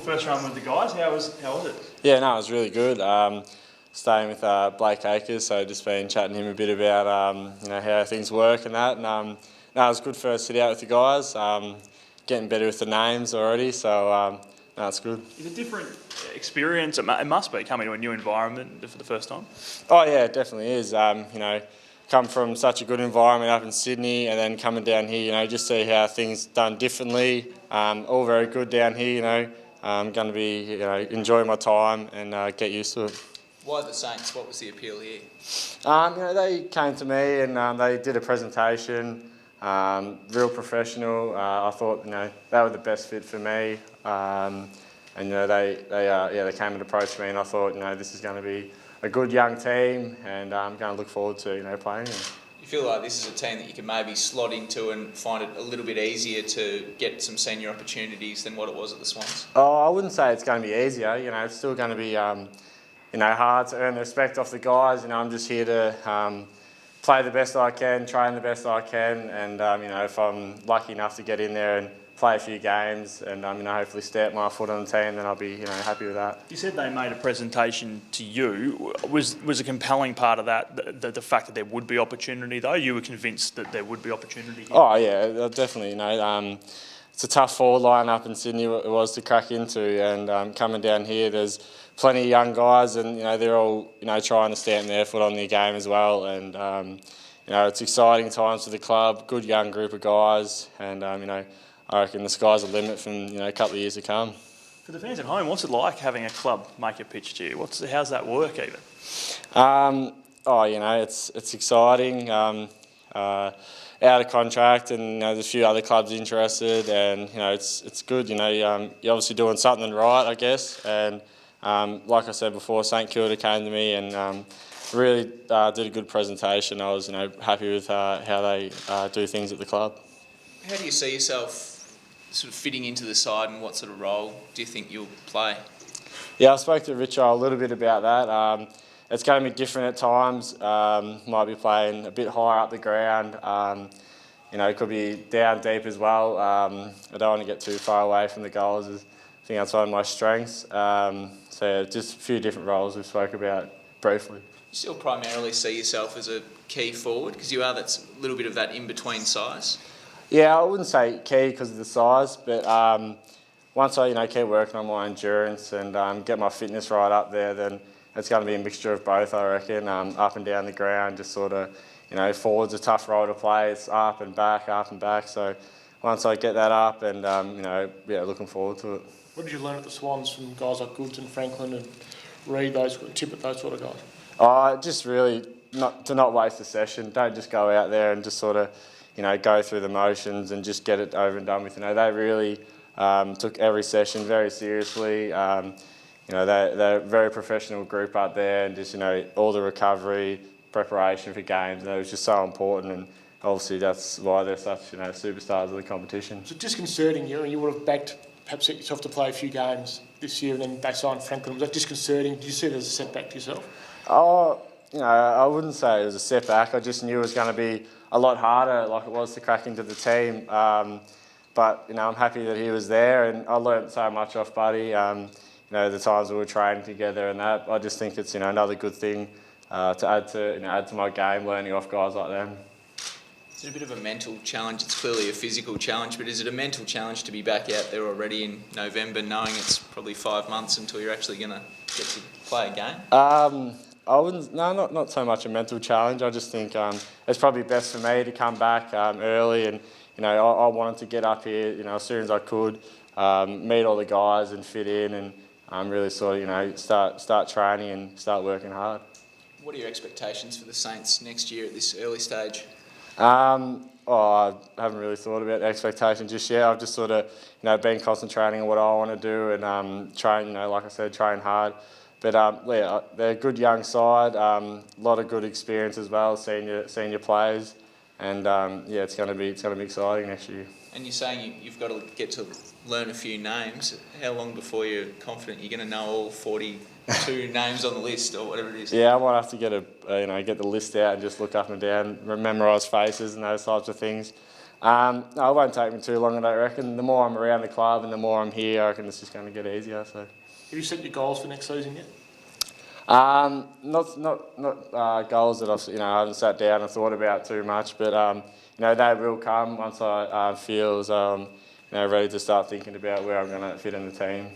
first run with the guys. How was it? Yeah, no, it was really good. Staying with Blake Acres, so just been chatting to him a bit about how things work and that. And no, it was good first sit out with the guys. Getting better with the names already, so no, it's good. It's a different experience. It must be coming to a new environment for the first time. Oh yeah, it definitely is. Come from such a good environment up in Sydney, and then coming down here, just see how things done differently. All very good down here. I'm going to be, enjoying my time and get used to it. Why the Saints? What was the appeal here? They came to me and they did a presentation. Real professional. I thought, they were the best fit for me. They came and approached me, and I thought, this is going to be a good young team, and I'm going to look forward to playing them. You feel like this is a team that you can maybe slot into and find it a little bit easier to get some senior opportunities than what it was at the Swans? Oh, I wouldn't say it's going to be easier. It's still going to be hard to earn the respect off the guys. I'm just here to play the best I can, train the best I can, and if I'm lucky enough to get in there and play a few games and hopefully stamp my foot on the team, then I'll be happy with that. You said they made a presentation to you. Was a compelling part of that the fact that there would be opportunity, though? You were convinced that there would be opportunity here? Oh yeah, definitely. It's a tough forward line up in Sydney. It was to crack into, and coming down here, there's plenty of young guys, and they're all trying to stamp their foot on their game as well. And it's exciting times for the club. Good young group of guys, and I reckon the sky's the limit from a couple of years to come. For the fans at home, what's it like having a club make a pitch to you? How's that work even? It's exciting. Out of contract, and there's a few other clubs interested, and it's good. You're obviously doing something right, I guess. And like I said before, St Kilda came to me and really did a good presentation. I was happy with how they do things at the club. How do you see yourself sort of fitting into the side, and what sort of role do you think you'll play? Yeah, I spoke to Richard a little bit about that. It's going to be different at times. Might be playing a bit higher up the ground. It could be down deep as well. I don't want to get too far away from the goals. I think that's one of my strengths. Just a few different roles we spoke about briefly. You still primarily see yourself as a key forward, because you are that little bit of that in-between size? Yeah, I wouldn't say key because of the size, but once I keep working on my endurance and get my fitness right up there, then it's going to be a mixture of both, I reckon. Up and down the ground, just sort of, forward's a tough role to play. It's up and back, up and back. So once I get that up, and looking forward to it. What did you learn at the Swans from guys like Goods and Franklin and Reid, Tippett, those sort of guys? Just really not waste a session. Don't just go out there and just sort of, go through the motions and just get it over and done with. They really took every session very seriously. They're a very professional group up there, and just, all the recovery, preparation for games, it was just so important, and obviously that's why they're such, superstars of the competition. So disconcerting, you would have backed, perhaps set yourself to play a few games this year, and then they signed Franklin. Was that disconcerting? Did you see it as a setback to yourself? Oh, I wouldn't say it was a setback. I just knew it was going to be a lot harder, like it was to crack into the team. But I'm happy that he was there, and I learnt so much off Buddy. The times we were training together and that. I just think it's another good thing to add to my game, learning off guys like them. Is it a bit of a mental challenge? It's clearly a physical challenge, but is it a mental challenge to be back out there already in November, knowing it's probably 5 months until you're actually going to get to play a game? I wouldn't. No, not so much a mental challenge. I just think it's probably best for me to come back early, and I wanted to get up here as soon as I could, meet all the guys and fit in, and really sort of start training and start working hard. What are your expectations for the Saints next year at this early stage? I haven't really thought about the expectations just yet. I've just sort of been concentrating on what I want to do and train. Like I said, train hard. But they're a good young side. A lot of good experience as well, senior players, and it's going to be exciting next year. And you're saying you've got to get to learn a few names. How long before you're confident you're going to know all 42 names on the list or whatever it is? Yeah, I might have to get the list out and just look up and down, memorise faces and those types of things. No, it won't take me too long, I don't reckon. The more I'm around the club and the more I'm here, I reckon it's just going to get easier. So. Have you set your goals for next season yet? Not goals that I haven't sat down and thought about too much, but they will come once I feel ready to start thinking about where I'm going to fit in the team.